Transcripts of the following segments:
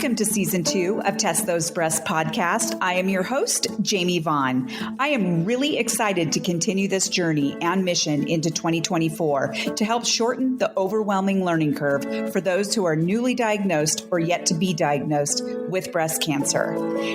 Welcome to Season 2 of Test Those Breasts podcast. I am your host, Jamie Vaughn. I am really excited to continue this journey and mission into 2024 to help shorten the overwhelming learning curve for those who are newly diagnosed or yet to be diagnosed with breast cancer.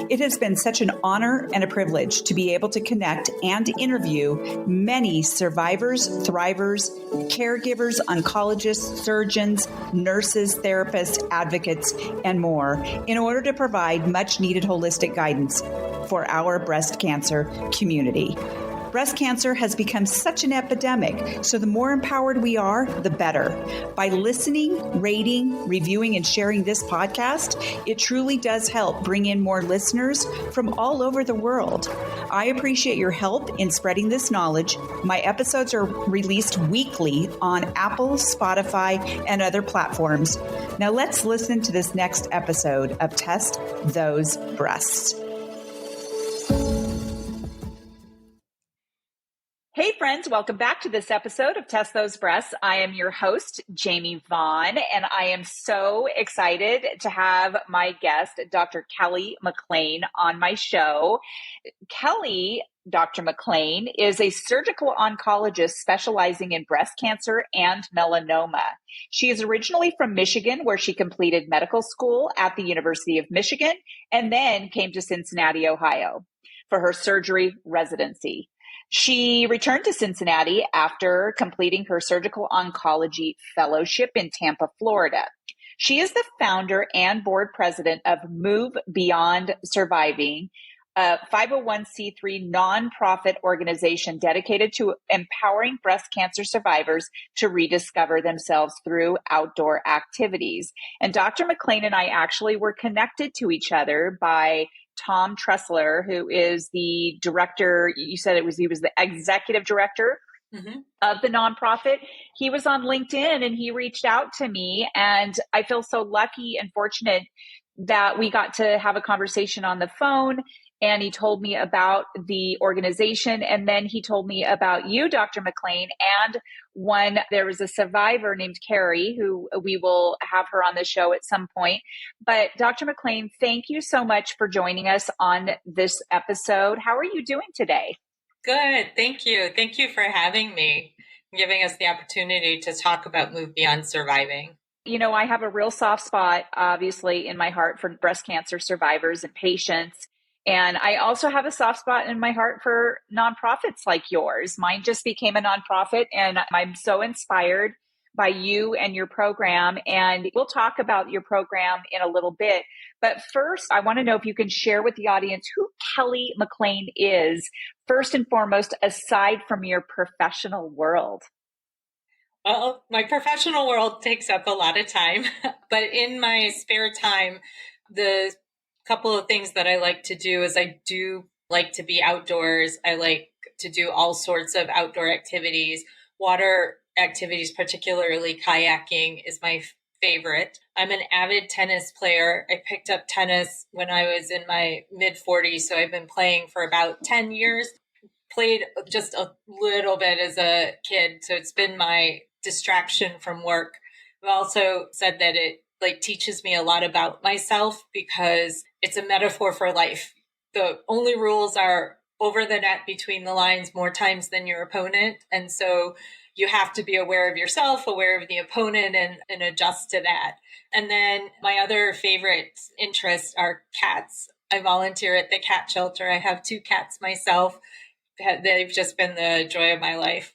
It has been such an honor and a privilege to be able to connect and interview many survivors, thrivers, caregivers, oncologists, surgeons, nurses, therapists, advocates, and more in order to provide much needed holistic guidance for our breast cancer community. Breast cancer has become such an epidemic, so the more empowered we are, the better. By listening, rating, reviewing, and sharing this podcast, it truly does help bring in more listeners from all over the world. I appreciate your help in spreading this knowledge. My episodes are released weekly on Apple, Spotify, and other platforms. Now let's listen to this next episode of Test Those Breasts. Hey friends, welcome back to this episode of Test Those Breasts. I am your host, Jamie Vaughn, and I am so excited to have my guest, Dr. Kelly McLean, on my show. Kelly, Dr. McLean, is a surgical oncologist specializing in breast cancer and melanoma. She is originally from Michigan, where she completed medical school at the University of Michigan, and then came to Cincinnati, Ohio, for her surgery residency. She returned to Cincinnati after completing her surgical oncology fellowship in Tampa, Florida. She is the founder and board president of Move Beyond Surviving, a 501c3 nonprofit organization dedicated to empowering breast cancer survivors to rediscover themselves through outdoor activities. And Dr. McLean and I actually were connected to each other by Tom Tressler, who is the director. You said he was the executive director of the nonprofit. He was on LinkedIn and he reached out to me, and I feel so lucky and fortunate that we got to have a conversation on the phone. And he told me about the organization. And then he told me about you, Dr. McLean. And there was a survivor named Carrie, who we will have her on the show at some point. But Dr. McLean, thank you so much for joining us on this episode. How are you doing today? Good. Thank you. Thank you for having me, giving us the opportunity to talk about Move Beyond Surviving. You know, I have a real soft spot, obviously, in my heart for breast cancer survivors and patients. And I also have a soft spot in my heart for nonprofits like yours. Mine just became a nonprofit, and I'm so inspired by you and your program. And we'll talk about your program in a little bit. But first, I want to know if you can share with the audience who Kelly McLean is, first and foremost, aside from your professional world. Well, my professional world takes up a lot of time, but in my spare time, the couple of things that I like to do is I do like to be outdoors. I like to do all sorts of outdoor activities. Water activities, particularly kayaking, is my favorite. I'm an avid tennis player. I picked up tennis when I was in my mid-40s, so I've been playing for about 10 years. Played just a little bit as a kid, so it's been my distraction from work. I've also said that it teaches me a lot about myself because it's a metaphor for life. The only rules are over the net between the lines more times than your opponent. And so you have to be aware of yourself, aware of the opponent, and adjust to that. And then my other favorite interests are cats. I volunteer at the cat shelter. I have 2 cats myself. They've just been the joy of my life.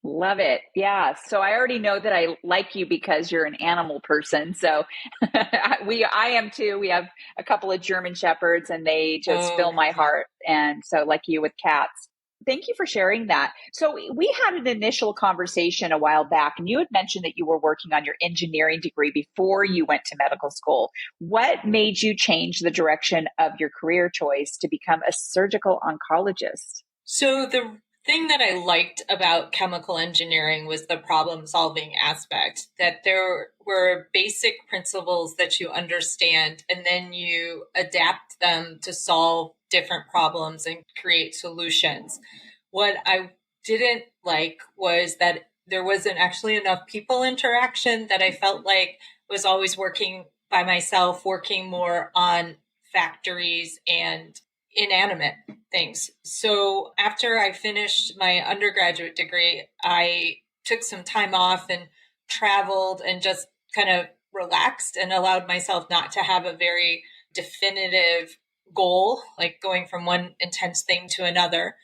Love it. Yeah. So I already know that I like you because you're an animal person. So I am too. We have a couple of German Shepherds and they just fill my heart. And so like you with cats. Thank you for sharing that. So we had an initial conversation a while back, and you had mentioned that you were working on your engineering degree before you went to medical school. What made you change the direction of your career choice to become a surgical oncologist? So the thing that I liked about chemical engineering was the problem-solving aspect, that there were basic principles that you understand, and then you adapt them to solve different problems and create solutions. What I didn't like was that there wasn't actually enough people interaction, that I felt like was always working by myself working more on factories and inanimate things. So after I finished my undergraduate degree, I took some time off and traveled and just kind of relaxed and allowed myself not to have a very definitive goal, like going from one intense thing to another.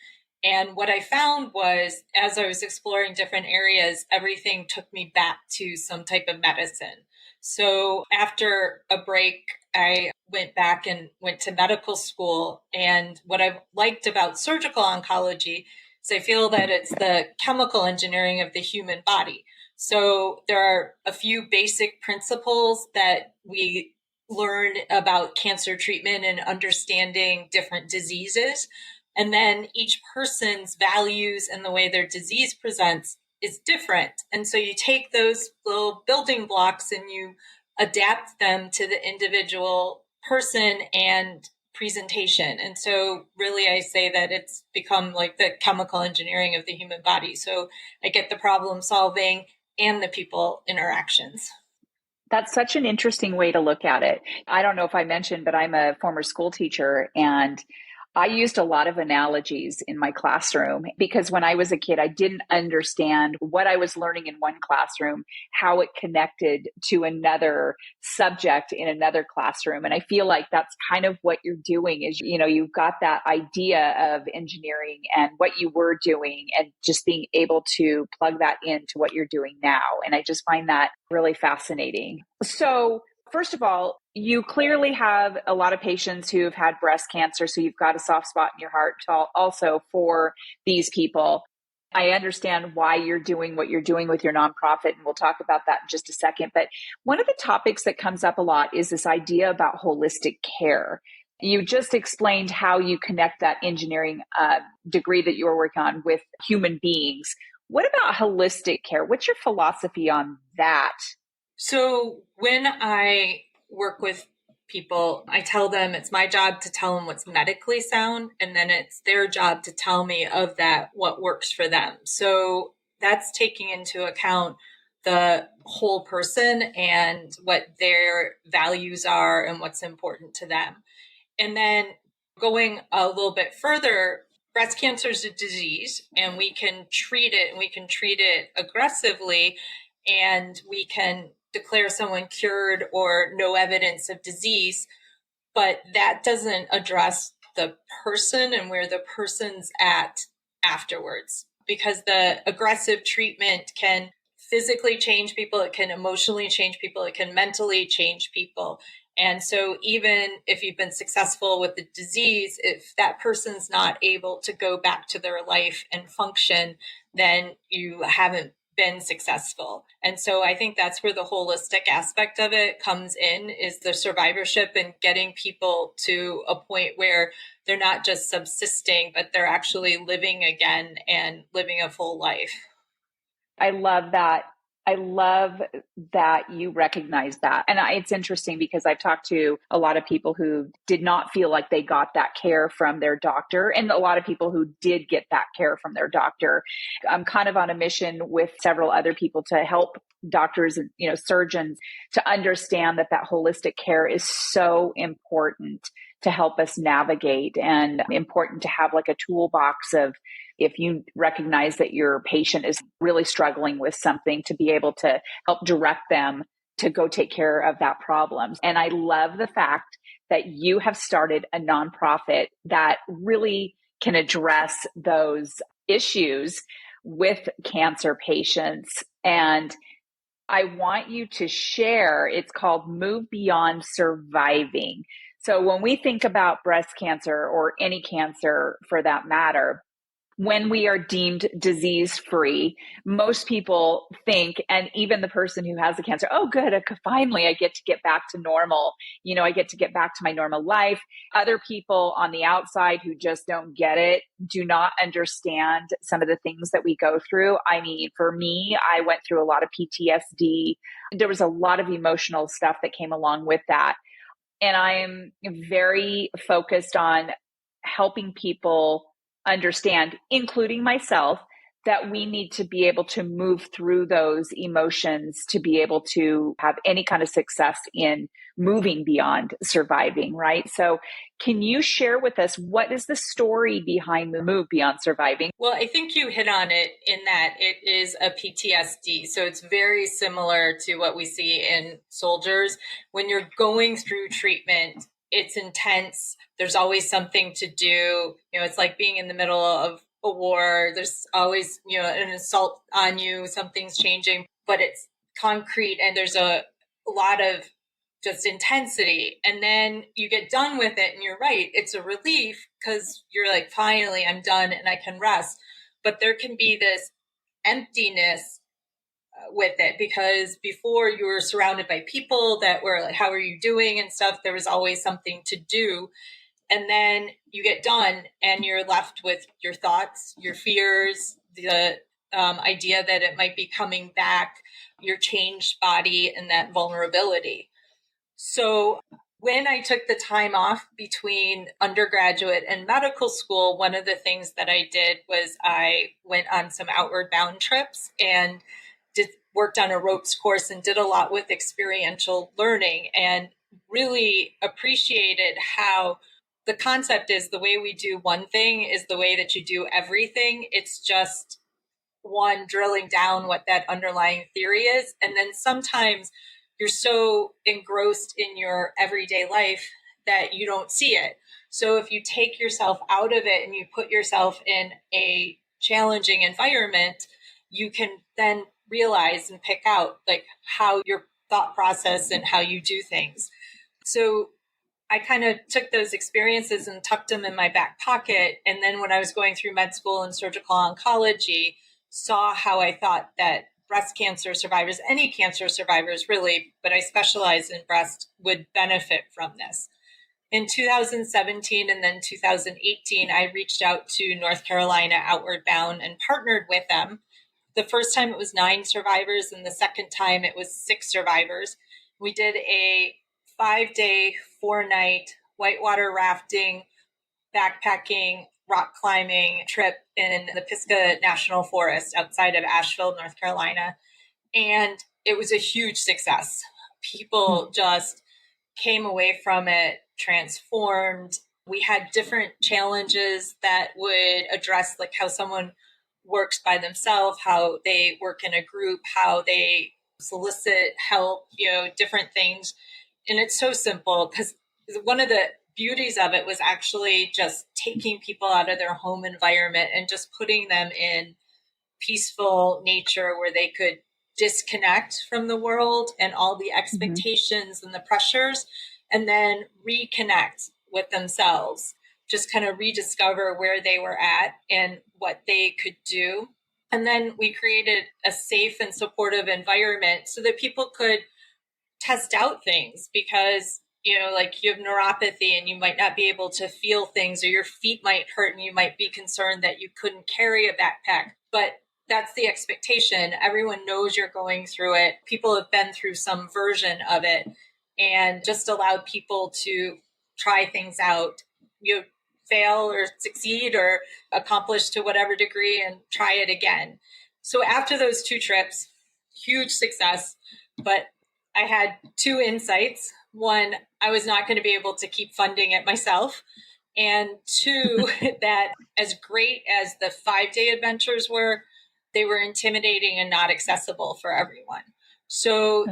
And what I found was, as I was exploring different areas, everything took me back to some type of medicine. So after a break, I went back and went to medical school. And what I liked about surgical oncology is I feel that it's the chemical engineering of the human body. So there are a few basic principles that we learn about cancer treatment and understanding different diseases. And then each person's values and the way their disease presents is different. And so you take those little building blocks and you adapt them to the individual person and presentation. And so really I say that it's become like the chemical engineering of the human body. So I get the problem solving and the people interactions. That's such an interesting way to look at it. I don't know if I mentioned, but I'm a former school teacher, and I used a lot of analogies in my classroom because when I was a kid, I didn't understand what I was learning in one classroom, how it connected to another subject in another classroom. And I feel like that's kind of what you're doing is, you've got that idea of engineering and what you were doing and just being able to plug that into what you're doing now. And I just find that really fascinating. So, first of all, you clearly have a lot of patients who have had breast cancer, so you've got a soft spot in your heart also for these people. I understand why you're doing what you're doing with your nonprofit, and we'll talk about that in just a second. But one of the topics that comes up a lot is this idea about holistic care. You just explained how you connect that engineering degree that you were working on with human beings. What about holistic care? What's your philosophy on that? So when I work with people, I tell them it's my job to tell them what's medically sound, and then it's their job to tell me of that, what works for them. So that's taking into account the whole person and what their values are and what's important to them. And then going a little bit further, breast cancer is a disease and we can treat it, and we can treat it aggressively, and we can declare someone cured or no evidence of disease, but that doesn't address the person and where the person's at afterwards. Because the aggressive treatment can physically change people, it can emotionally change people, it can mentally change people. And so even if you've been successful with the disease, if that person's not able to go back to their life and function, then you haven't been successful. And so I think that's where the holistic aspect of it comes in, is the survivorship and getting people to a point where they're not just subsisting, but they're actually living again and living a full life. I love that. I love that you recognize that. And it's interesting because I've talked to a lot of people who did not feel like they got that care from their doctor, and a lot of people who did get that care from their doctor. I'm kind of on a mission with several other people to help doctors and surgeons to understand that holistic care is so important to help us navigate, and important to have like a toolbox of, if you recognize that your patient is really struggling with something, to be able to help direct them to go take care of that problem. And I love the fact that you have started a nonprofit that really can address those issues with cancer patients. And I want you to share, it's called Move Beyond Surviving. So when we think about breast cancer, or any cancer for that matter, when we are deemed disease-free, most people think, and even the person who has the cancer, oh, good, finally, I get to get back to normal. I get to get back to my normal life. Other people on the outside who just don't get it, do not understand some of the things that we go through. I mean, for me, I went through a lot of PTSD. There was a lot of emotional stuff that came along with that. And I'm very focused on helping people understand, including myself, that we need to be able to move through those emotions to be able to have any kind of success in moving beyond surviving, right? So can you share with us what is the story behind the move beyond surviving? Well, I think you hit on it in that it is a PTSD. So it's very similar to what we see in soldiers. When you're going through treatment, it's intense. There's always something to do. It's like being in the middle of a war. There's always, an assault on you. Something's changing, but it's concrete and there's a lot of just intensity. And then you get done with it and you're right. It's a relief because you're like, finally, I'm done and I can rest. But there can be this emptiness with it because before you were surrounded by people that were like, how are you doing and stuff. There was always something to do. And then you get done and you're left with your thoughts, your fears, the idea that it might be coming back, your changed body, and that vulnerability. So when I took the time off between undergraduate and medical school, one of the things that I did was I went on some outward bound trips and worked on a ropes course and did a lot with experiential learning and really appreciated how the concept is the way we do one thing is the way that you do everything. It's just one drilling down what that underlying theory is. And then sometimes you're so engrossed in your everyday life that you don't see it. So if you take yourself out of it and you put yourself in a challenging environment, you can then realize and pick out like how your thought process and how you do things. So I kind of took those experiences and tucked them in my back pocket. And then when I was going through med school and surgical oncology, saw how I thought that breast cancer survivors, any cancer survivors really, but I specialize in breast, would benefit from this. In 2017 and then 2018, I reached out to North Carolina Outward Bound and partnered with them. The first time it was 9 survivors, and the second time it was 6 survivors. We did a 5-day, 4-night whitewater rafting, backpacking, rock climbing trip in the Pisgah National Forest outside of Asheville, North Carolina. And it was a huge success. People just came away from it transformed. We had different challenges that would address like how someone works by themselves, how they work in a group, how they solicit help, different things. And it's so simple because one of the beauties of it was actually just taking people out of their home environment and just putting them in peaceful nature where they could disconnect from the world and all the expectations and the pressures, and then reconnect with themselves, just kind of rediscover where they were at and what they could do. And then we created a safe and supportive environment so that people could test out things because, like you have neuropathy and you might not be able to feel things, or your feet might hurt and you might be concerned that you couldn't carry a backpack. But that's the expectation. Everyone knows you're going through it. People have been through some version of it, and just allowed people to try things out. You fail or succeed or accomplish to whatever degree and try it again. So after those 2 trips, huge success, but I had 2 insights. One, I was not going to be able to keep funding it myself. And 2, that as great as the 5-day adventures were, they were intimidating and not accessible for everyone. So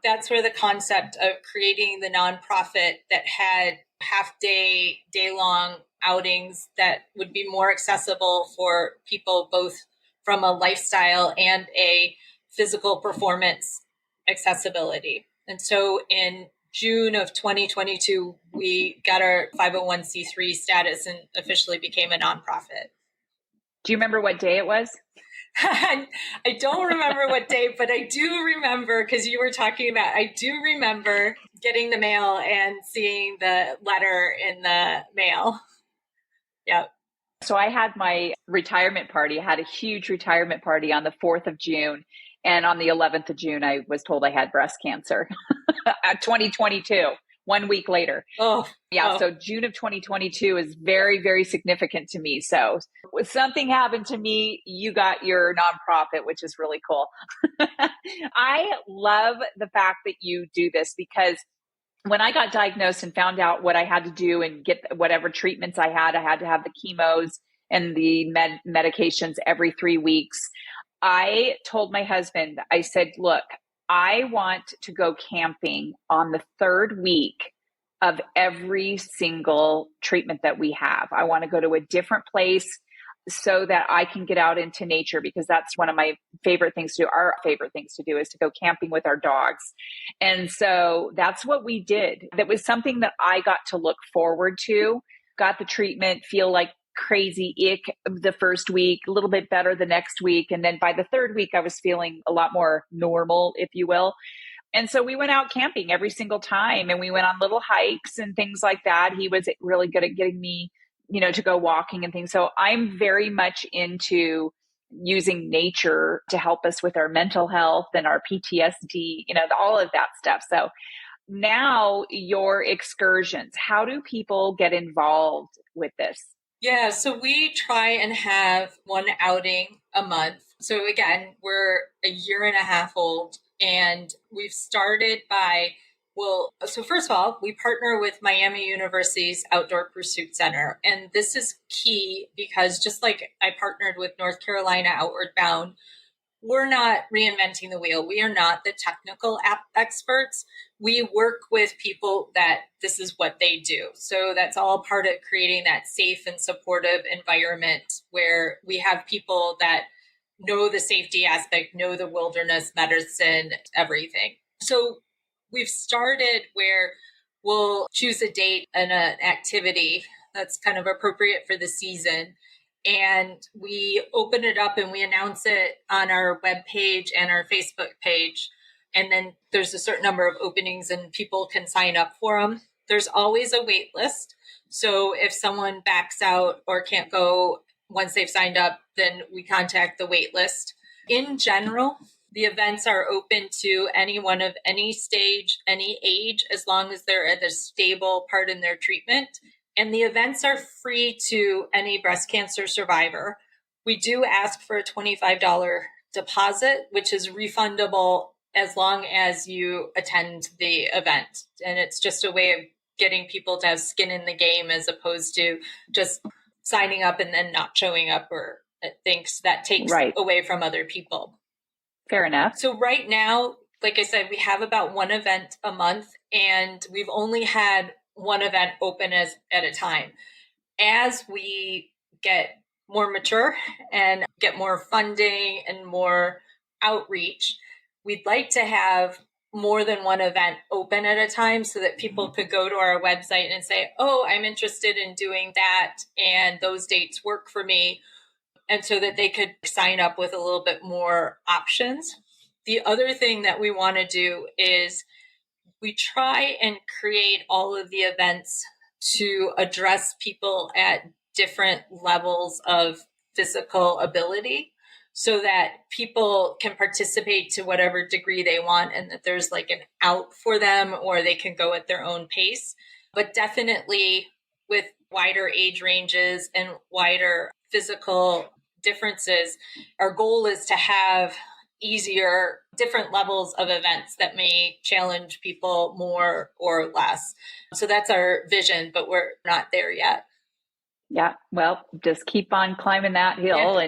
that's where the concept of creating the nonprofit that had half-day, day-long outings that would be more accessible for people, both from a lifestyle and a physical performance accessibility. And so in June of 2022, we got our 501c3 status and officially became a nonprofit. Do you remember what day it was? I don't remember what day, but I do remember, because you were talking about, I do remember getting the mail and seeing the letter in the mail. Yep. So I had my retirement party. I had a huge retirement party on the 4th of June. And on the 11th of June, I was told I had breast cancer. 2022. 1 week later. Oh, Yeah. oh. So June of 2022 is very, very significant to me. So when something happened to me, you got your nonprofit, which is really cool. I love the fact that you do this because when I got diagnosed and found out what I had to do and get whatever treatments I had to have the chemos and the medications every 3 weeks. I told my husband, I said, look, I want to go camping on the third week of every single treatment that we have. I want to go to a different place so that I can get out into nature because that's one of my favorite things to do. Our favorite things to do is to go camping with our dogs. And so that's what we did. That was something that I got to look forward to, got the treatment, feel like crazy ick the first week, a little bit better the next week. And then by the third week, I was feeling a lot more normal, if you will. And so we went out camping every single time and we went on little hikes and things like that. He was really good at getting me, to go walking and things. So I'm very much into using nature to help us with our mental health and our PTSD, all of that stuff. So now your excursions, how do people get involved with this? Yeah, so we try and have one outing a month. So again, we're a year and a half old and we've started so first of all, we partner with Miami University's Outdoor Pursuit Center. And this is key because just like I partnered with North Carolina Outward Bound, we're not reinventing the wheel. We are not the technical experts. We work with people that this is what they do. So that's all part of creating that safe and supportive environment where we have people that know the safety aspect, know the wilderness medicine, everything. So we've started where we'll choose a date and an activity that's kind of appropriate for the season. And we open it up and we announce it on our webpage and our Facebook page. And then there's a certain number of openings and people can sign up for them. There's always a wait list. So if someone backs out or can't go once they've signed up, then we contact the wait list. In general, the events are open to anyone of any stage, any age, as long as they're at a stable part in their treatment. And the events are free to any breast cancer survivor. We do ask for a $25 deposit, which is refundable as long as you attend the event. And it's just a way of getting people to have skin in the game as opposed to just signing up and then not showing up or things that takes away from other people. Fair enough. So right now, like I said, we have about one event a month and we've only had one event open at a time. As we get more mature and get more funding and more outreach, we'd like to have more than one event open at a time so that people could go to our website and say, oh, I'm interested in doing that. And those dates work for me. And so that they could sign up with a little bit more options. The other thing that we want to do is we try and create all of the events to address people at different levels of physical ability so that people can participate to whatever degree they want and that there's like an out for them or they can go at their own pace. But definitely with wider age ranges and wider physical differences, our goal is to have easier, different levels of events that may challenge people more or less. So that's our vision, but we're not there yet. Yeah. Well, just keep on climbing that hill.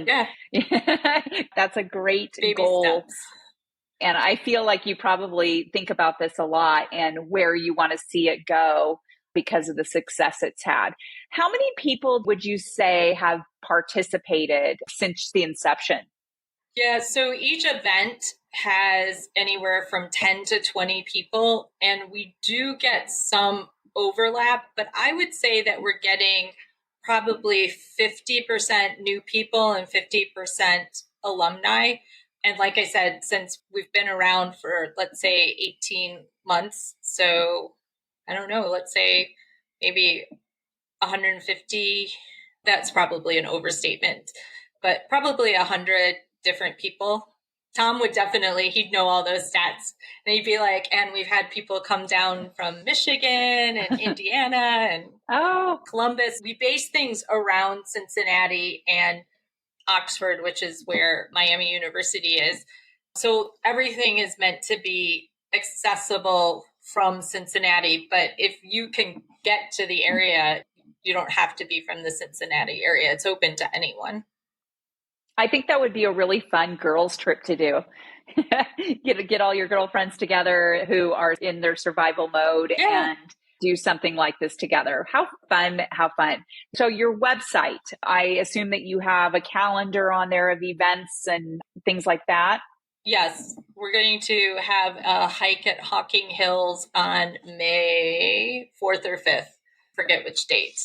That's a great Baby goal. steps. And I feel like you probably think about this a lot and where you want to see it go because of the success it's had. How many people would you say have participated since the inception? Yeah, so each event has anywhere from 10 to 20 people, and we do get some overlap, but I would say that we're getting probably 50% new people and 50% alumni. And like I said, since we've been around for, let's say, 18 months, so I don't know, let's say maybe 150, that's probably an overstatement, but probably 100 different people Tom would definitely, he'd know all those stats. And he'd be like, and we've had people come down from Michigan and Indiana and Columbus. We base things around Cincinnati and Oxford, which is where Miami University is. So everything is meant to be accessible from Cincinnati. But if you can get to the area, you don't have to be from the Cincinnati area. It's open to anyone. I think that would be a really fun girls' trip to do. Get all your girlfriends together who are in their survival mode and do something like this together. How fun, how fun. So your website, I assume that you have a calendar on there of events and things like that? Yes, we're going to have a hike at Hawking Hills on May 4th or 5th. Forget which date.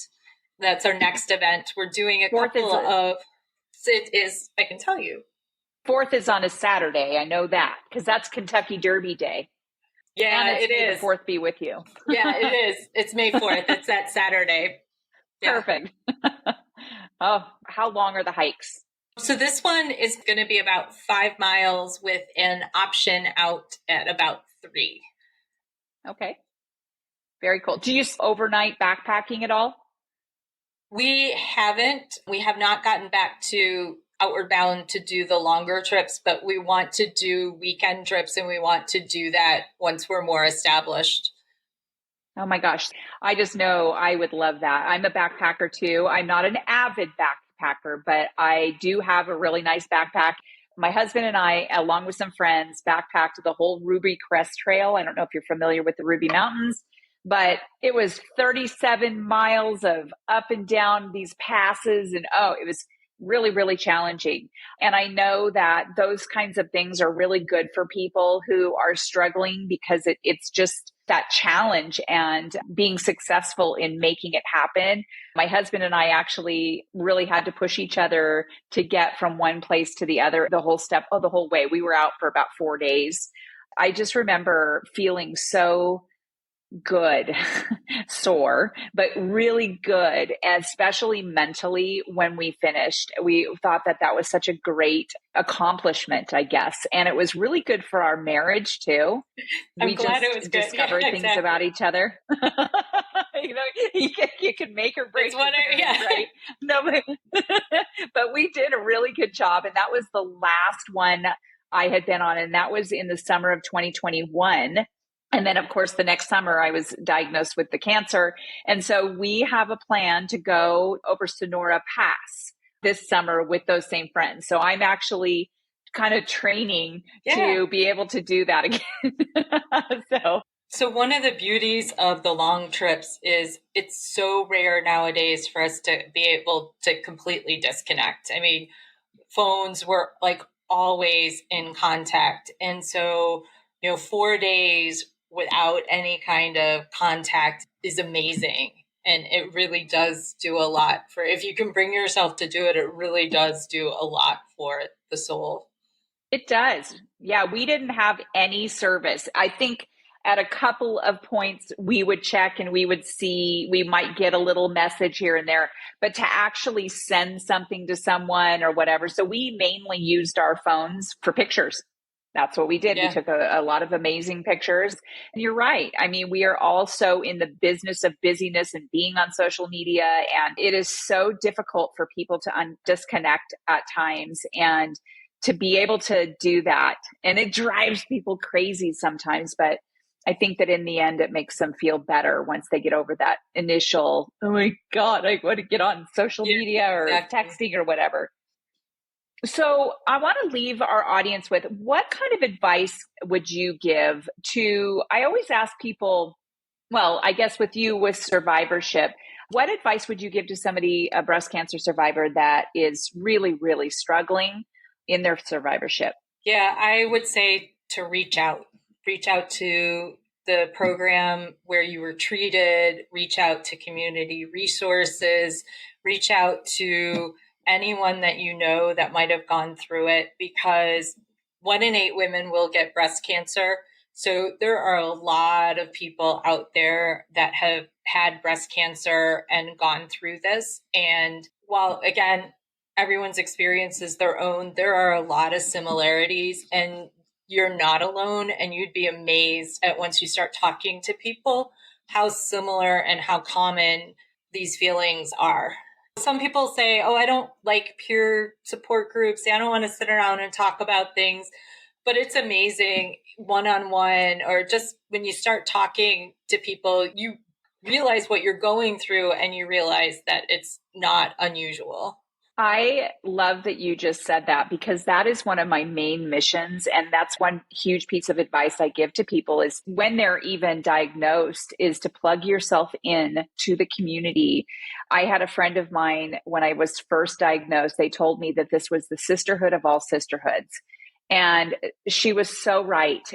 That's our next event. We're doing a couple of... It is, I can tell you. 4th is on a Saturday. I know that because that's Kentucky Derby Day. Yeah, it is. The 4th be with you. Yeah, it is. It's May 4th. It's that Saturday. Yeah. Perfect. Oh, how long are the hikes? So this one is going to be about 5 miles with an option out at about 3. Okay. Very cool. Do you overnight backpacking at all? We haven't. We have not gotten back to Outward Bound to do the longer trips, but we want to do weekend trips, and we want to do that once we're more established. Oh my gosh. I just know I would love that. I'm a backpacker too. I'm not an avid backpacker, but I do have a really nice backpack. My husband and I, along with some friends, backpacked the whole Ruby Crest Trail. I don't know if you're familiar with the Ruby Mountains, but it was 37 miles of up and down these passes. And it was really, really challenging. And I know that those kinds of things are really good for people who are struggling because it's just that challenge and being successful in making it happen. My husband and I actually really had to push each other to get from one place to the other the whole way. We were out for about 4 days. I just remember feeling so good, sore, but really good, especially mentally when we finished. We thought that was such a great accomplishment, I guess. And it was really good for our marriage too. I'm glad it was good. Discovered things about each other. You can make or break. Right? No, but we did a really good job. And that was the last one I had been on. And that was in the summer of 2021. And then, of course, the next summer I was diagnosed with the cancer. And so we have a plan to go over Sonora Pass this summer with those same friends. So I'm actually kind of training to be able to do that again. So one of the beauties of the long trips is it's so rare nowadays for us to be able to completely disconnect. I mean, phones were like always in contact. And so, 4 days without any kind of contact is amazing. And it really does do a lot for, if you can bring yourself to do it, it really does do a lot for the soul. It does. Yeah, we didn't have any service. I think at a couple of points we would check and we would see, we might get a little message here and there, but to actually send something to someone or whatever. So we mainly used our phones for pictures. That's what we did. Yeah. We took a lot of amazing pictures. And you're right. I mean, we are also in the business of busyness and being on social media. And it is so difficult for people to disconnect at times and to be able to do that. And it drives people crazy sometimes. But I think that in the end, it makes them feel better once they get over that initial, oh my God, I want to get on social media or texting or whatever. So I want to leave our audience with, what kind of advice would you give to, I always ask people, well, I guess with you with survivorship, what advice would you give to somebody, a breast cancer survivor that is really, really struggling in their survivorship? Yeah, I would say to reach out to the program where you were treated, reach out to community resources, reach out to anyone that you know that might have gone through it, because 1 in 8 women will get breast cancer. So there are a lot of people out there that have had breast cancer and gone through this. And while, again, everyone's experience is their own. There are a lot of similarities, and you're not alone. And you'd be amazed at once you start talking to people how similar and how common these feelings are. Some people say, oh, I don't like peer support groups. I don't want to sit around and talk about things. But it's amazing one-on-one, or just when you start talking to people, you realize what you're going through and you realize that it's not unusual. I love that you just said that, because that is one of my main missions. And that's one huge piece of advice I give to people is when they're even diagnosed is to plug yourself in to the community. I had a friend of mine when I was first diagnosed, they told me that this was the sisterhood of all sisterhoods. And she was so right.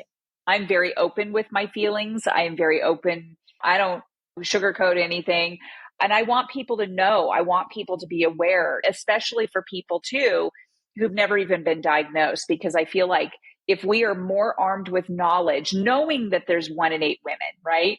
I'm very open with my feelings. I am very open. I don't sugarcoat anything. And I want people to know, I want people to be aware, especially for people too, who've never even been diagnosed, because I feel like if we are more armed with knowledge, knowing that there's 1 in 8 women, right?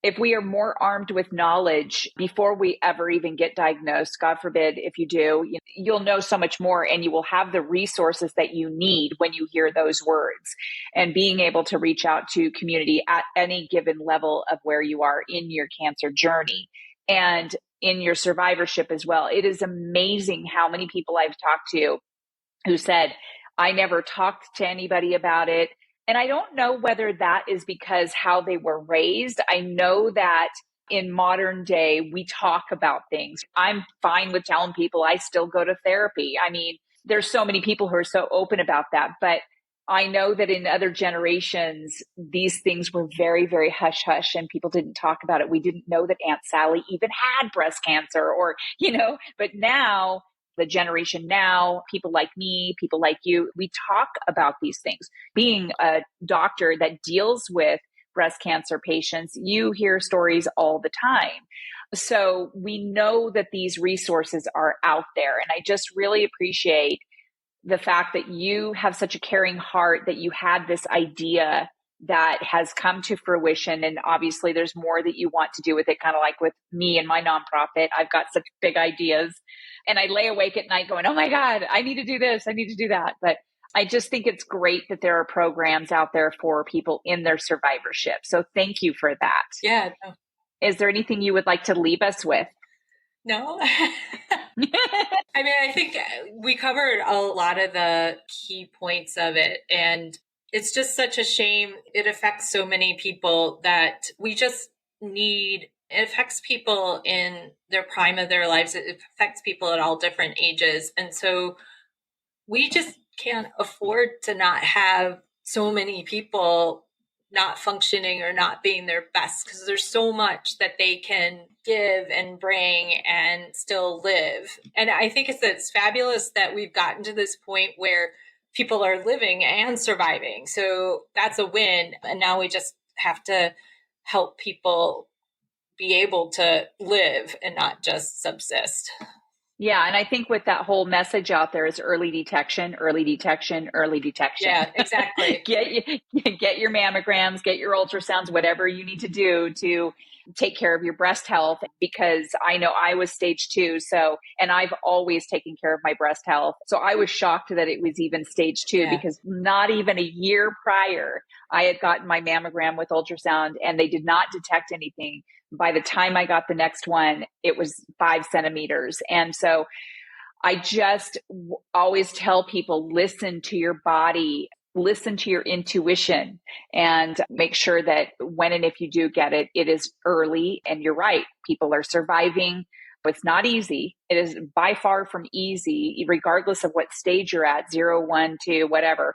If we are more armed with knowledge before we ever even get diagnosed, God forbid if you do, you'll know so much more, and you will have the resources that you need when you hear those words. And being able to reach out to community at any given level of where you are in your cancer journey and in your survivorship as well. It is amazing how many people I've talked to who said, I never talked to anybody about it. And I don't know whether that is because how they were raised. I know that in modern day, we talk about things. I'm fine with telling people I still go to therapy. I mean, there's so many people who are so open about that. But I know that in other generations, these things were very, very hush hush and people didn't talk about it. We didn't know that Aunt Sally even had breast cancer or, but now the generation now, people like me, people like you, we talk about these things. Being a doctor that deals with breast cancer patients, you hear stories all the time. So we know that these resources are out there. And I just really appreciate the fact that you have such a caring heart, that you had this idea that has come to fruition. And obviously there's more that you want to do with it, kind of like with me and my nonprofit. I've got such big ideas and I lay awake at night going, oh my God, I need to do this. I need to do that. But I just think it's great that there are programs out there for people in their survivorship. So thank you for that. Yeah. No. Is there anything you would like to leave us with? No. I mean, I think we covered a lot of the key points of it, and it's just such a shame. It affects so many people that we just need. It affects people in their prime of their lives. It affects people at all different ages. And so we just can't afford to not have so many people not functioning or not being their best, because there's so much that they can give and bring and still live. And I think it's fabulous that we've gotten to this point where people are living and surviving. So that's a win. And now we just have to help people be able to live and not just subsist. Yeah. And I think with that whole message out there is early detection, early detection, early detection. Yeah, exactly. Get your mammograms, get your ultrasounds, whatever you need to do to take care of your breast health, because I know I was stage 2. So, and I've always taken care of my breast health. So I was shocked that it was even stage 2, because not even a year prior, I had gotten my mammogram with ultrasound and they did not detect anything. By the time I got the next one, it was 5 centimeters. And so I just always tell people, listen to your body, listen to your intuition, and make sure that when and if you do get it, it is early. And you're right, people are surviving. It's not easy. It is by far from easy, regardless of what stage you're at, 0, 1, 2, whatever.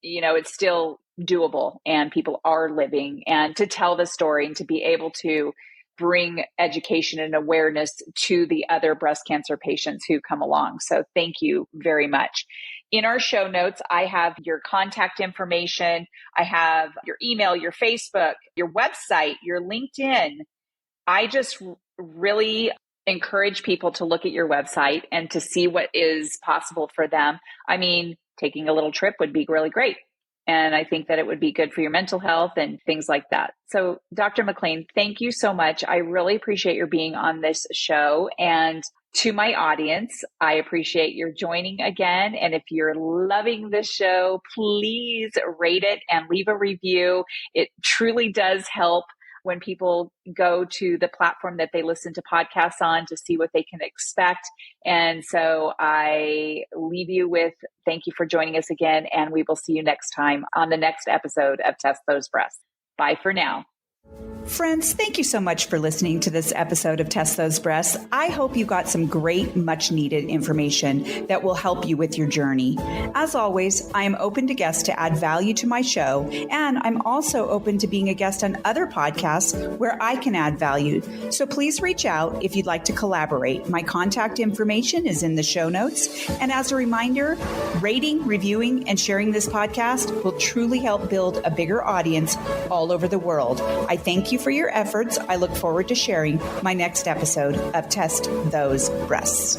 It's still doable and people are living. And to tell the story and to be able to bring education and awareness to the other breast cancer patients who come along. So thank you very much. In our show notes, I have your contact information. I have your email, your Facebook, your website, your LinkedIn. I just really encourage people to look at your website and to see what is possible for them. I mean, taking a little trip would be really great. And I think that it would be good for your mental health and things like that. So Dr. McLean, thank you so much. I really appreciate your being on this show. And to my audience, I appreciate your joining again. And if you're loving this show, please rate it and leave a review. It truly does help when people go to the platform that they listen to podcasts on to see what they can expect. And so I leave you with thank you for joining us again. And we will see you next time on the next episode of Test Those Breasts. Bye for now. Friends, thank you so much for listening to this episode of Test Those Breasts. I hope you got some great, much needed information that will help you with your journey. As always, I am open to guests to add value to my show, and I'm also open to being a guest on other podcasts where I can add value. So please reach out if you'd like to collaborate. My contact information is in the show notes. And as a reminder, rating, reviewing, and sharing this podcast will truly help build a bigger audience all over the world. I thank you for your efforts. I look forward to sharing my next episode of Test Those Breasts.